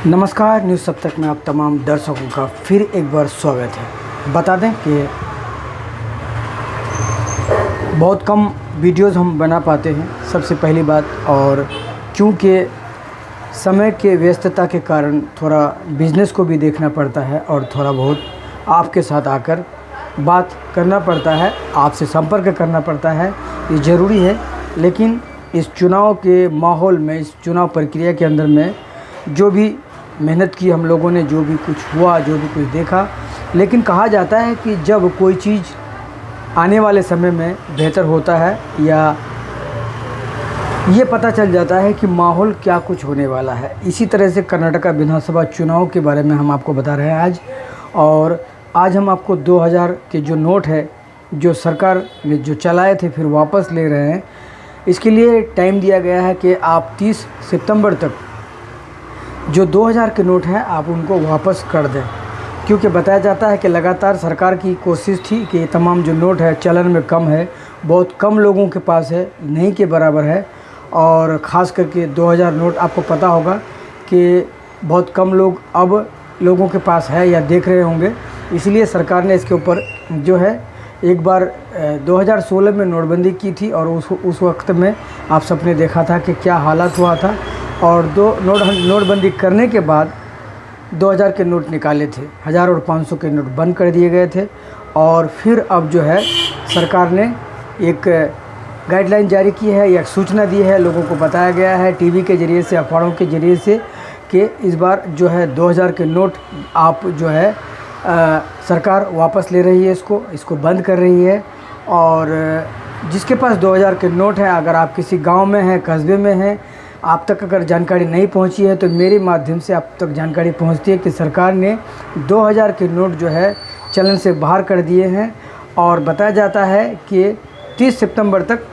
नमस्कार, न्यूज़ सप्तक में आप तमाम दर्शकों का फिर एक बार स्वागत है। बता दें कि बहुत कम वीडियोज़ हम बना पाते हैं, सबसे पहली बात, और क्योंकि समय के व्यस्तता के कारण थोड़ा बिज़नेस को भी देखना पड़ता है और थोड़ा बहुत आपके साथ आकर बात करना पड़ता है, आपसे संपर्क करना पड़ता है, ये ज़रूरी है। लेकिन इस चुनाव के माहौल में, इस चुनाव प्रक्रिया के अंदर में जो भी मेहनत की हम लोगों ने, जो भी कुछ हुआ, जो भी कुछ देखा, लेकिन कहा जाता है कि जब कोई चीज़ आने वाले समय में बेहतर होता है या ये पता चल जाता है कि माहौल क्या कुछ होने वाला है। इसी तरह से कर्नाटका विधानसभा चुनाव के बारे में हम आपको बता रहे हैं आज। और आज हम आपको 2000 के जो नोट है, जो सरकार ने जो चलाए थे, फिर वापस ले रहे हैं। इसके लिए टाइम दिया गया है कि आप 30 सितंबर तक जो 2000 के नोट हैं आप उनको वापस कर दें, क्योंकि बताया जाता है कि लगातार सरकार की कोशिश थी कि ये तमाम जो नोट है चलन में कम है, बहुत कम लोगों के पास है, नहीं के बराबर है। और ख़ास करके 2000 नोट आपको पता होगा कि बहुत कम लोग अब लोगों के पास है या देख रहे होंगे। इसलिए सरकार ने इसके ऊपर जो है एक बार 2016 में नोटबंदी की थी और उस वक्त में आप सबने देखा था कि क्या हालात हुआ था। और नोटबंदी करने के बाद 2000 के नोट निकाले थे, 1000 और 500 के नोट बंद कर दिए गए थे। और फिर अब जो है सरकार ने एक गाइडलाइन जारी की है, एक सूचना दी है, लोगों को बताया गया है टीवी के ज़रिए से, अखबारों के ज़रिए से, कि इस बार जो है 2000 के नोट आप जो है सरकार वापस ले रही है, इसको बंद कर रही है। और जिसके पास 2000 के नोट हैं, अगर आप किसी गांव में हैं, कस्बे में हैं, आप तक अगर जानकारी नहीं पहुंची है तो मेरे माध्यम से आप तक जानकारी पहुंचती है कि सरकार ने 2000 के नोट जो है चलन से बाहर कर दिए हैं। और बताया जाता है कि 30 सितंबर तक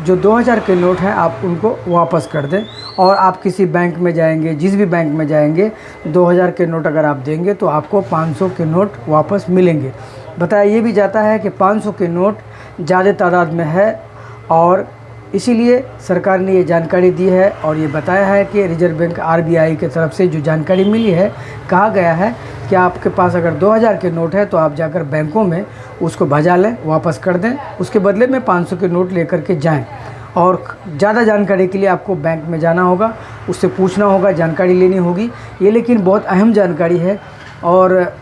जो 2000 के नोट हैं आप उनको वापस कर दें। और आप किसी बैंक में जाएंगे, जिस भी बैंक में जाएंगे, 2000 के नोट अगर आप देंगे तो आपको 500 के नोट वापस मिलेंगे। बताया ये भी जाता है कि 500 के नोट ज़्यादा तादाद में है और इसीलिए सरकार ने ये जानकारी दी है। और ये बताया है कि रिजर्व बैंक RBI की तरफ से जो जानकारी मिली है, कहा गया है कि आपके पास अगर 2000 के नोट है तो आप जाकर बैंकों में उसको भजा लें, वापस कर दें, उसके बदले में 500 के नोट लेकर के जाएं। और ज़्यादा जानकारी के लिए आपको बैंक में जाना होगा, उससे पूछना होगा, जानकारी लेनी होगी। ये लेकिन बहुत अहम जानकारी है। और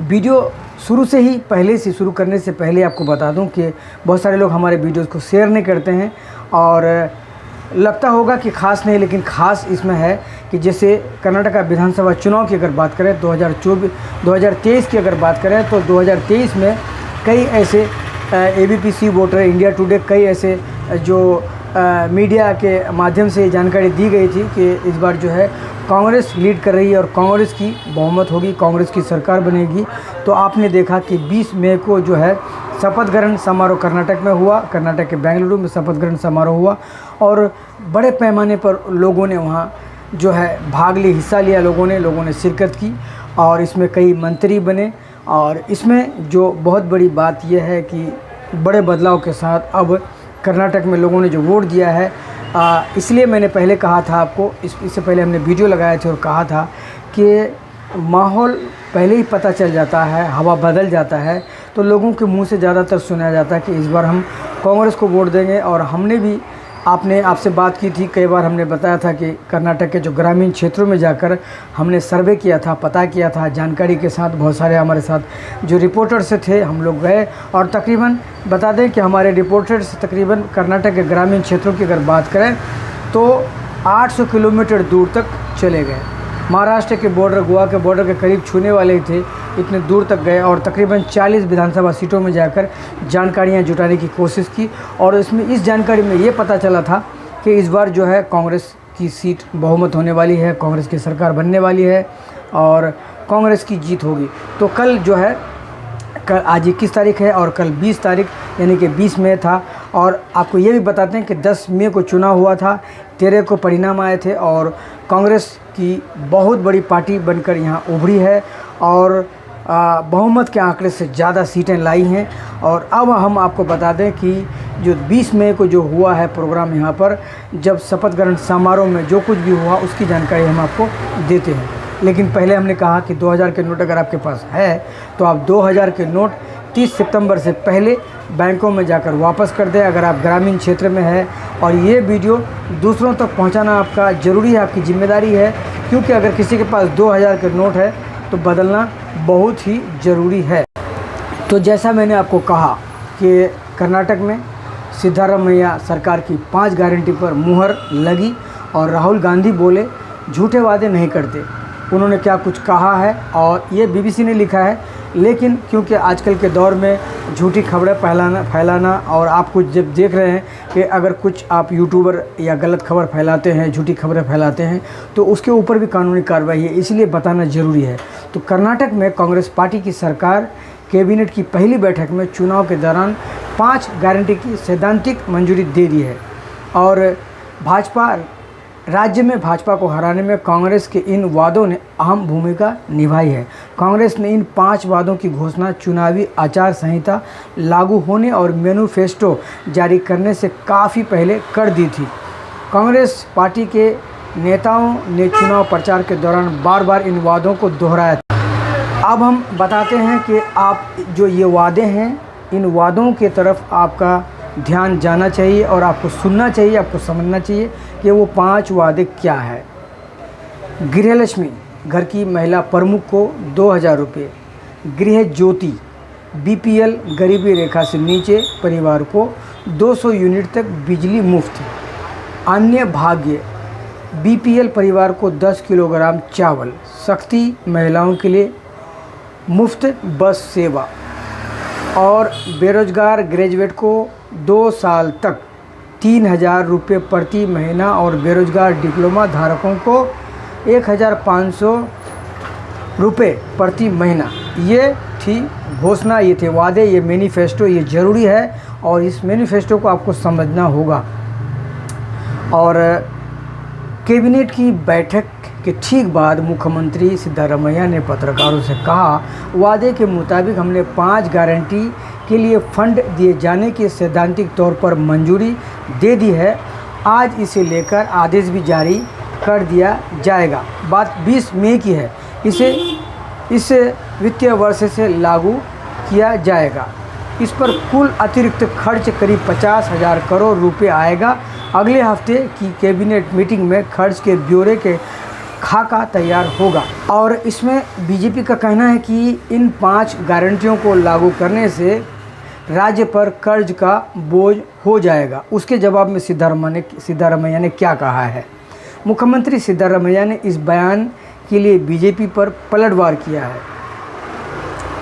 वीडियो शुरू से ही, पहले से शुरू करने से पहले आपको बता दूं कि बहुत सारे लोग हमारे वीडियोस को शेयर नहीं करते हैं। और लगता होगा कि ख़ास नहीं, लेकिन ख़ास इसमें है कि जैसे कर्नाटका विधानसभा चुनाव की अगर बात करें, 2023 की अगर बात करें तो 2023 में कई ऐसे ABP वोटर, इंडिया टुडे, कई ऐसे जो मीडिया के माध्यम से जानकारी दी गई थी कि इस बार जो है कांग्रेस लीड कर रही है और कांग्रेस की बहुमत होगी, कांग्रेस की सरकार बनेगी। तो आपने देखा कि 20 मई को जो है शपथ ग्रहण समारोह कर्नाटक में हुआ, कर्नाटक के बेंगलुरु में शपथ ग्रहण समारोह हुआ और बड़े पैमाने पर लोगों ने वहाँ जो है भाग लिया, हिस्सा लिया, लोगों ने शिरकत की और इसमें कई मंत्री बने। और इसमें जो बहुत बड़ी बात यह है कि बड़े बदलाव के साथ अब कर्नाटक में लोगों ने जो वोट दिया है, इसलिए मैंने पहले कहा था आपको, इससे पहले हमने वीडियो लगाए थे और कहा था कि माहौल पहले ही पता चल जाता है, हवा बदल जाता है तो लोगों के मुंह से ज़्यादातर सुना जाता है कि इस बार हम कांग्रेस को वोट देंगे। और हमने भी आपसे बात की थी, कई बार हमने बताया था कि कर्नाटक के जो ग्रामीण क्षेत्रों में जाकर हमने सर्वे किया था, पता किया था, जानकारी के साथ बहुत सारे हमारे साथ जो रिपोर्टर्स थे हम लोग गए। और तकरीबन बता दें कि हमारे रिपोर्टर्स तकरीबन कर्नाटक के ग्रामीण क्षेत्रों की अगर बात करें तो 800 किलोमीटर दूर तक चले गए। महाराष्ट्र के बॉर्डर, गोवा के बॉर्डर के करीब छूने वाले ही थे, इतने दूर तक गए और तकरीबन 40 विधानसभा सीटों में जाकर जानकारियां जुटाने की कोशिश की। और इसमें इस जानकारी में ये पता चला था कि इस बार जो है कांग्रेस की सीट बहुमत होने वाली है, कांग्रेस की सरकार बनने वाली है और कांग्रेस की जीत होगी। तो कल जो है, कल आज 21 तारीख है और कल 20 तारीख यानी कि 20 मई था। और आपको ये भी बताते हैं कि 10 मई को चुनाव हुआ था, 13 को परिणाम आए थे और कांग्रेस की बहुत बड़ी पार्टी बनकर यहाँ उभरी है और बहुमत के आंकड़े से ज़्यादा सीटें लाई हैं। और अब हम आपको बता दें कि जो 20 मई को जो हुआ है प्रोग्राम यहाँ पर, जब शपथ ग्रहण समारोह में जो कुछ भी हुआ उसकी जानकारी हम आपको देते हैं। लेकिन पहले हमने कहा कि 2000 के नोट अगर आपके पास है तो आप 2000 के नोट 30 सितंबर से पहले बैंकों में जाकर वापस कर दें अगर आप ग्रामीण क्षेत्र में है। और ये वीडियो दूसरों तक पहुंचाना आपका ज़रूरी है, आपकी जिम्मेदारी है, क्योंकि अगर किसी के पास 2000 के नोट है तो बदलना बहुत ही ज़रूरी है। तो जैसा मैंने आपको कहा कि कर्नाटक में सिद्धारमैया सरकार की 5 गारंटी पर मुहर लगी और राहुल गांधी बोले झूठे वादे नहीं करते। उन्होंने क्या कुछ कहा है और ये बीबीसी ने लिखा है, लेकिन क्योंकि आजकल के दौर में झूठी खबरें फैलाना और आप कुछ जब देख रहे हैं कि अगर कुछ आप यूट्यूबर या गलत खबर फैलाते हैं, झूठी खबरें फैलाते हैं तो उसके ऊपर भी कानूनी कार्रवाई है, इसलिए बताना ज़रूरी है। तो कर्नाटक में कांग्रेस पार्टी की सरकार कैबिनेट की पहली बैठक में चुनाव के दौरान 5 गारंटी की सैद्धांतिक मंजूरी दे दी है और राज्य में भाजपा को हराने में कांग्रेस के इन वादों ने अहम भूमिका निभाई है। कांग्रेस ने इन 5 वादों की घोषणा चुनावी आचार संहिता लागू होने और मैनिफेस्टो जारी करने से काफ़ी पहले कर दी थी। कांग्रेस पार्टी के नेताओं ने चुनाव प्रचार के दौरान बार बार इन वादों को दोहराया था। अब हम बताते हैं कि आप जो ये वादे हैं, इन वादों के तरफ आपका ध्यान जाना चाहिए और आपको सुनना चाहिए, आपको समझना चाहिए कि वो 5 वादे क्या है। गृहलक्ष्मी घर की महिला प्रमुख को 2000 रुपये, गृह ज्योति बीपीएल गरीबी रेखा से नीचे परिवार को 200 यूनिट तक बिजली मुफ्त, अन्य भाग्य बीपीएल परिवार को 10 किलोग्राम चावल, शक्ति महिलाओं के लिए मुफ्त बस सेवा और बेरोजगार ग्रेजुएट को 2 साल तक 3000 रुपये प्रति महीना और बेरोजगार डिप्लोमा धारकों को 1500 रुपये प्रति महीना। ये थी घोषणा, ये थे वादे, ये मैनिफेस्टो, ये ज़रूरी है और इस मैनिफेस्टो को आपको समझना होगा। और कैबिनेट की बैठक के ठीक बाद मुख्यमंत्री सिद्धारमैया ने पत्रकारों से कहा, वादे के मुताबिक हमने 5 गारंटी के लिए फंड दिए जाने की सैद्धांतिक तौर पर मंजूरी दे दी है। आज इसे लेकर आदेश भी जारी कर दिया जाएगा। बात 20 मई की है। इस वित्तीय वर्ष से लागू किया जाएगा। इस पर कुल अतिरिक्त खर्च करीब 50,000 करोड़ रुपए आएगा। अगले हफ्ते की कैबिनेट मीटिंग में खर्च के ब्यौरे के खाका तैयार होगा। और इसमें बीजेपी का कहना है कि इन 5 गारंटियों को लागू करने से राज्य पर कर्ज का बोझ हो जाएगा। उसके जवाब में सिद्धारमैया ने क्या कहा है? मुख्यमंत्री सिद्धारमैया ने इस बयान के लिए बीजेपी पर पलटवार किया है।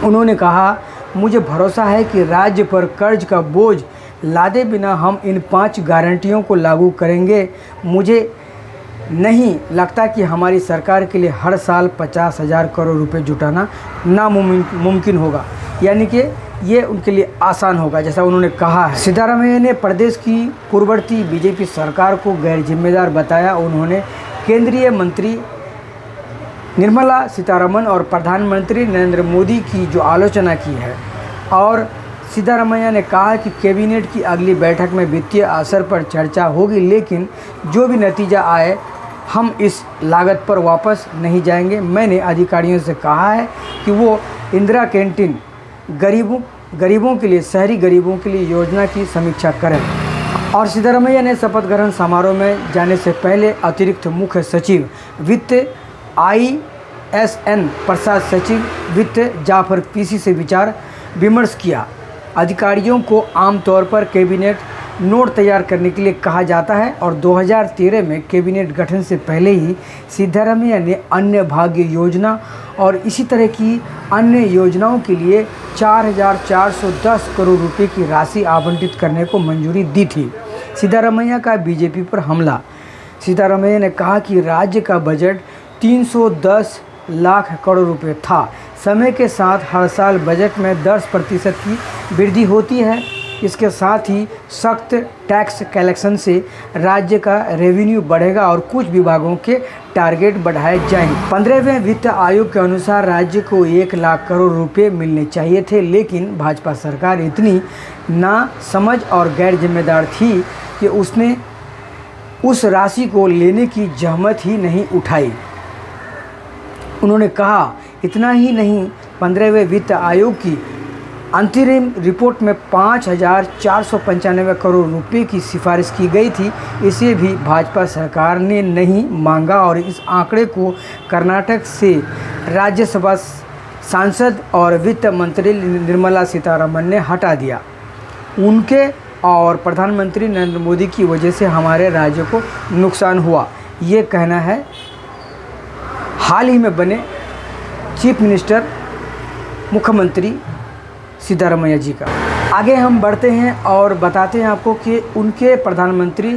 उन्होंने कहा, मुझे भरोसा है कि राज्य पर कर्ज का बोझ लादे बिना हम इन 5 गारंटियों को लागू करेंगे। मुझे नहीं लगता कि हमारी सरकार के लिए हर साल 50,000 करोड़ रुपए जुटाना नामुमकिन होगा, यानी कि ये उनके लिए आसान होगा, जैसा उन्होंने कहा है। सिद्धारमैया ने प्रदेश की पूर्ववर्ती बीजेपी सरकार को गैर जिम्मेदार बताया। उन्होंने केंद्रीय मंत्री निर्मला सीतारमण और प्रधानमंत्री नरेंद्र मोदी की जो आलोचना की है और सिद्धारमैया ने कहा कि कैबिनेट की अगली बैठक में वित्तीय असर पर चर्चा होगी, लेकिन जो भी नतीजा आए हम इस लागत पर वापस नहीं जाएंगे। मैंने अधिकारियों से कहा है कि वो इंदिरा कैंटीन गरीबों के लिए, शहरी गरीबों के लिए योजना की समीक्षा करें। और सिद्धारमैया ने शपथ ग्रहण समारोह में जाने से पहले अतिरिक्त मुख्य सचिव वित्त ISN प्रसाद, सचिव वित्त जाफर PC से विचार विमर्श किया। अधिकारियों को आमतौर पर कैबिनेट नोट तैयार करने के लिए कहा जाता है और 2013 में कैबिनेट गठन से पहले ही सिद्धारमैया ने अन्य भाग्य योजना और इसी तरह की अन्य योजनाओं के लिए 4,410 करोड़ रुपए की राशि आवंटित करने को मंजूरी दी थी। सिद्धारमैया का बीजेपी पर हमला। सिद्धारमैया ने कहा कि राज्य का बजट 310 लाख करोड़ रुपए था। समय के साथ हर साल बजट में 10% की वृद्धि होती है। इसके साथ ही सख्त टैक्स कलेक्शन से राज्य का रेवेन्यू बढ़ेगा और कुछ विभागों के टारगेट बढ़ाए जाएंगे। 15वें वित्त आयोग के अनुसार राज्य को 1 लाख करोड़ रुपए मिलने चाहिए थे, लेकिन भाजपा सरकार इतनी नासमझ और गैर जिम्मेदार थी कि उसने उस राशि को लेने की जहमत ही नहीं उठाई। उन्होंने कहा इतना ही नहीं, 15वें वित्त आयोग की अंतरिम रिपोर्ट में 5,495 करोड़ रुपए की सिफारिश की गई थी, इसे भी भाजपा सरकार ने नहीं मांगा और इस आंकड़े को कर्नाटक से राज्यसभा सांसद और वित्त मंत्री निर्मला सीतारमण ने हटा दिया। उनके और प्रधानमंत्री नरेंद्र मोदी की वजह से हमारे राज्य को नुकसान हुआ, ये कहना है हाल ही में बने चीफ मिनिस्टर मुख्यमंत्री सिद्धारमैया जी का। आगे हम बढ़ते हैं और बताते हैं आपको कि उनके प्रधानमंत्री,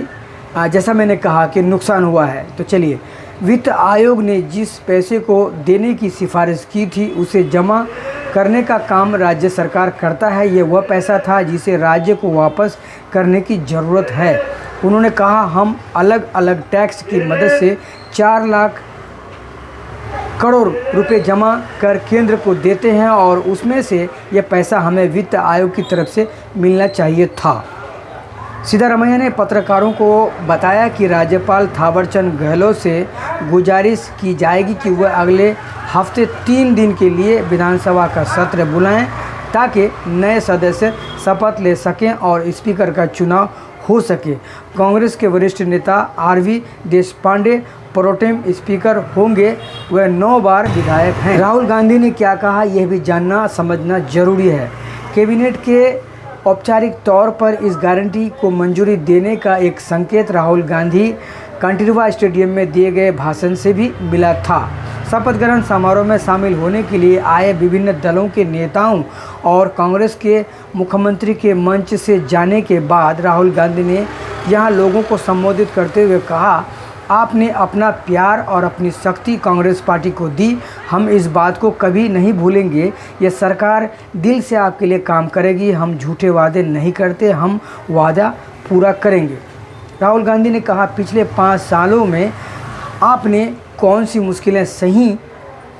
जैसा मैंने कहा कि नुकसान हुआ है, तो चलिए, वित्त आयोग ने जिस पैसे को देने की सिफारिश की थी उसे जमा करने का काम राज्य सरकार करता है। ये वह पैसा था जिसे राज्य को वापस करने की ज़रूरत है। उन्होंने कहा हम अलग अलग टैक्स की मदद से 4 लाख करोड़ रुपए जमा कर केंद्र को देते हैं और उसमें से यह पैसा हमें वित्त आयोग की तरफ से मिलना चाहिए था। सिद्धारमैया ने पत्रकारों को बताया कि राज्यपाल थावरचंद गहलोत से गुजारिश की जाएगी कि वह अगले हफ्ते 3 दिन के लिए विधानसभा का सत्र बुलाएं ताकि नए सदस्य शपथ ले सकें और स्पीकर का चुनाव हो सके। कांग्रेस के वरिष्ठ नेता आरवी देशपांडे प्रोटेम स्पीकर होंगे, वह 9 बार विधायक हैं। राहुल गांधी ने क्या कहा यह भी जानना समझना जरूरी है। कैबिनेट के औपचारिक तौर पर इस गारंटी को मंजूरी देने का एक संकेत राहुल गांधी कंठीरवा स्टेडियम में दिए गए भाषण से भी मिला था। शपथ ग्रहण समारोह में शामिल होने के लिए आए विभिन्न दलों के नेताओं और कांग्रेस के मुख्यमंत्री के मंच से जाने के बाद राहुल गांधी ने यहां लोगों को संबोधित करते हुए कहा, आपने अपना प्यार और अपनी शक्ति कांग्रेस पार्टी को दी, हम इस बात को कभी नहीं भूलेंगे। यह सरकार दिल से आपके लिए काम करेगी, हम झूठे वादे नहीं करते, हम वादा पूरा करेंगे। राहुल गांधी ने कहा, पिछले 5 सालों में आपने कौन सी मुश्किलें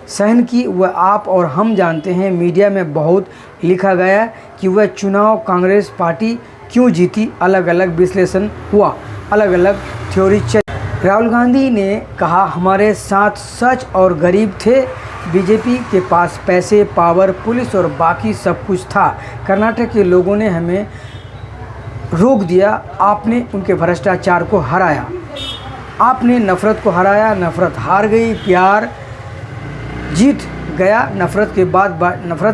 सहन की वह आप और हम जानते हैं। मीडिया में बहुत लिखा गया कि वह चुनाव कांग्रेस पार्टी क्यों जीती, अलग अलग विश्लेषण हुआ, अलग अलग थ्योरी चली। राहुल गांधी ने कहा, हमारे साथ सच और गरीब थे, बीजेपी के पास पैसे, पावर, पुलिस और बाकी सब कुछ था। कर्नाटक के लोगों ने हमें रोक दिया, आपने उनके भ्रष्टाचार को हराया, आपने नफ़रत को हराया, नफ़रत हार गई, प्यार जीत गया। नफ़रत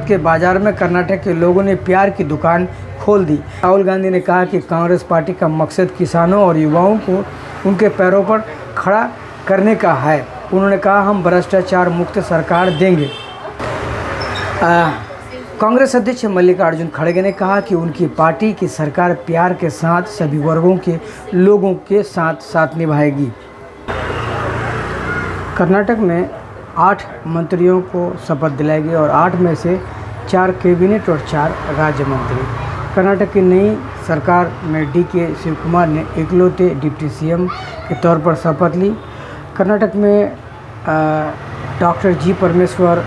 के बाज़ार में कर्नाटक के लोगों ने प्यार की दुकान खोल दी। राहुल गांधी ने कहा कि कांग्रेस पार्टी का मकसद किसानों और युवाओं को उनके पैरों पर खड़ा करने का है। उन्होंने कहा, हम भ्रष्टाचार मुक्त सरकार देंगे। कांग्रेस अध्यक्ष मल्लिकार्जुन खड़गे ने कहा कि उनकी पार्टी की सरकार प्यार के साथ सभी वर्गों के लोगों के साथ निभाएगी। कर्नाटक में 8 मंत्रियों को शपथ दिलाएगी और 8 में से 4 कैबिनेट और 4 राज्य मंत्री। कर्नाटक की नई सरकार में डीके शिवकुमार ने इकलौते डिप्टी सीएम के तौर पर शपथ ली। कर्नाटक में डॉक्टर जी परमेश्वर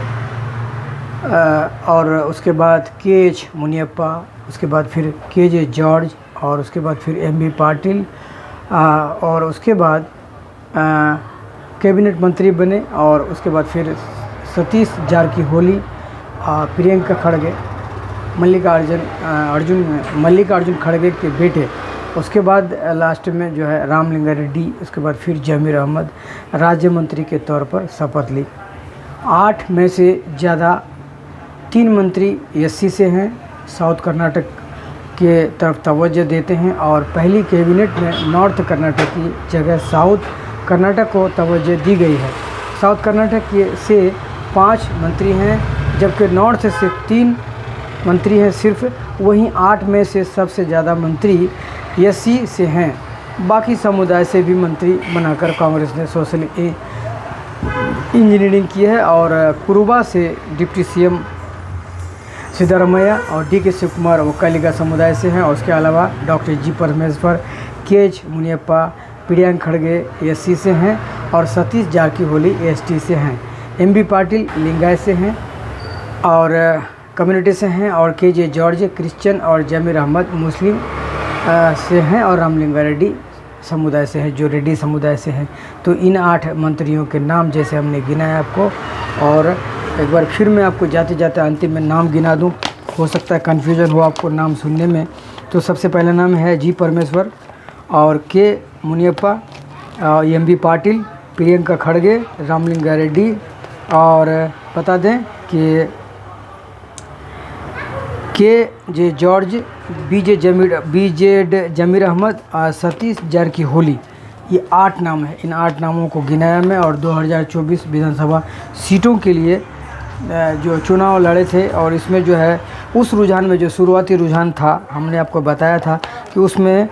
और उसके बाद के.एच. मुनियप्पा, उसके बाद फिर के.जे. जॉर्ज और उसके बाद फिर एम.बी. पाटिल और उसके बाद कैबिनेट मंत्री बने और उसके बाद फिर सतीश जारकीहोली, प्रियंका खड़गे, मल्लिकार्जुन खड़गे के बेटे, उसके बाद लास्ट में जो है रामलिंगा रेड्डी, उसके बाद फिर जमीर अहमद राज्य मंत्री के तौर पर शपथ ली। 8 में से ज़्यादा 3 मंत्री एससी से हैं, साउथ कर्नाटक के तरफ तवज्जो देते हैं और पहली कैबिनेट में नॉर्थ कर्नाटक की जगह साउथ कर्नाटक को तवज्जो दी गई है। साउथ कर्नाटक से 5 मंत्री हैं जबकि नॉर्थ से 3 मंत्री हैं सिर्फ। वहीं 8 में से सबसे ज़्यादा मंत्री एससी से हैं। बाकी समुदाय से भी मंत्री बनाकर कांग्रेस ने सोशल इंजीनियरिंग की है और कुरुबा से डिप्टी सीएम सिद्धारमैया और डीके शिवकुमार वो कलिगा समुदाय से हैं और उसके अलावा डॉक्टर जी परमेश्वर, के.एच. मुनियप्पा, प्रियंका खड़गे एससी से हैं और सतीश जारकीहोली एसटी से हैं। एम.बी. पाटिल लिंगायत से हैं और कम्युनिटी से हैं और के.जे. जॉर्ज क्रिश्चियन और जमीर अहमद मुस्लिम से हैं और रामलिंगा रेड्डी समुदाय से हैं, जो रेड्डी समुदाय से हैं। तो इन 8 मंत्रियों के नाम जैसे हमने गिनाया आपको, और एक बार फिर मैं आपको जाते जाते अंतिम में नाम गिना दूं, हो सकता है कन्फ्यूज़न हो आपको नाम सुनने में। तो सबसे पहला नाम है जी परमेश्वर और के मुनियप्पा, एम बी पाटिल, प्रियंका खड़गे, रामलिंगा रेड्डी, और बता दें कि के जे जॉर्ज, बीजेड जमीर अहमद, सतीश जारकीहोली। ये 8 नाम है। इन 8 नामों को गिनाया मैं, और 2024 विधानसभा सीटों के लिए जो चुनाव लड़े थे, और इसमें जो है उस रुझान में जो शुरुआती रुझान था, हमने आपको बताया था कि उसमें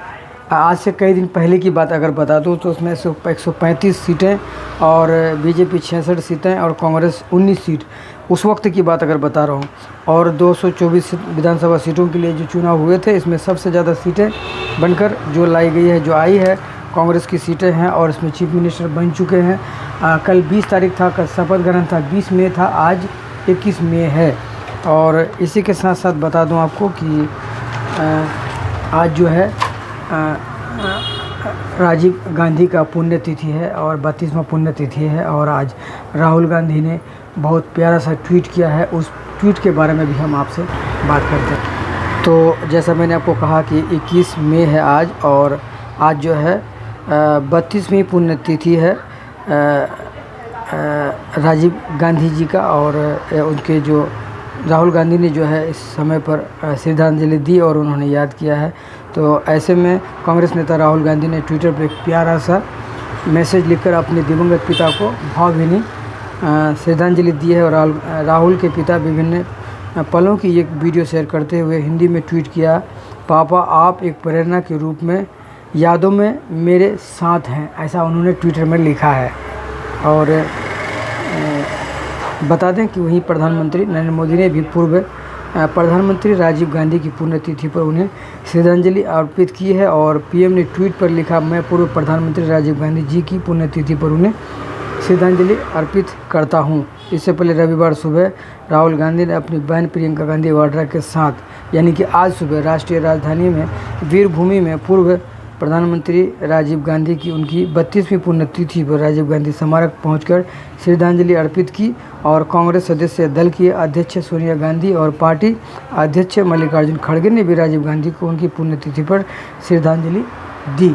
आज से कई दिन पहले की बात अगर बता दूं तो उसमें 135 सीटें और बीजेपी 66 सीटें और कांग्रेस 19 सीट, उस वक्त की बात अगर बता रहा हूं। और 224 विधानसभा सीटों के लिए जो चुनाव हुए थे, इसमें सबसे ज़्यादा सीटें बनकर जो लाई गई है, जो आई है, कांग्रेस की सीटें हैं, और इसमें चीफ मिनिस्टर बन चुके हैं। कल 20 तारीख था, कल शपथ ग्रहण था, 20 मई था, आज 21 मई है। और इसी के साथ साथ बता दूं आपको कि आज जो है राजीव गांधी का पुण्यतिथि है और 32वां पुण्यतिथि है। और आज राहुल गांधी ने बहुत प्यारा सा ट्वीट किया है, उस ट्वीट के बारे में भी हम आपसे बात करते हैं। तो जैसा मैंने आपको कहा कि 21 मई है आज, और आज जो है 32वीं पुण्यतिथि है राजीव गांधी जी का, और उनके जो राहुल गांधी ने जो है इस समय पर श्रद्धांजलि दी और उन्होंने याद किया है। तो ऐसे में कांग्रेस नेता राहुल गांधी ने ट्विटर पर एक प्यारा सा मैसेज लिखकर अपने दिवंगत पिता को भावभीनी श्रद्धांजलि दी है। और राहुल के पिता विभिन्न पलों की एक वीडियो शेयर करते हुए हिंदी में ट्वीट किया, पापा आप एक प्रेरणा के रूप में यादों में मेरे साथ हैं, ऐसा उन्होंने ट्विटर में लिखा है। और बता दें कि वहीं प्रधानमंत्री नरेंद्र मोदी ने भी पूर्व प्रधानमंत्री राजीव गांधी की पुण्यतिथि पर उन्हें श्रद्धांजलि अर्पित की है। और पीएम ने ट्वीट पर लिखा, मैं पूर्व प्रधानमंत्री राजीव गांधी जी की पुण्यतिथि पर उन्हें श्रद्धांजलि अर्पित करता हूं। इससे पहले रविवार सुबह राहुल गांधी ने अपनी बहन प्रियंका गांधी वाड्रा के साथ, यानी कि आज सुबह राष्ट्रीय राजधानी में वीरभूमि में पूर्व प्रधानमंत्री राजीव गांधी की उनकी 32वीं पुण्यतिथि पर राजीव गांधी स्मारक पहुंचकर श्रद्धांजलि अर्पित की। और कांग्रेस सदस्य दल की अध्यक्ष सोनिया गांधी और पार्टी अध्यक्ष मल्लिकार्जुन खड़गे ने भी राजीव गांधी को उनकी पुण्यतिथि पर श्रद्धांजलि दी।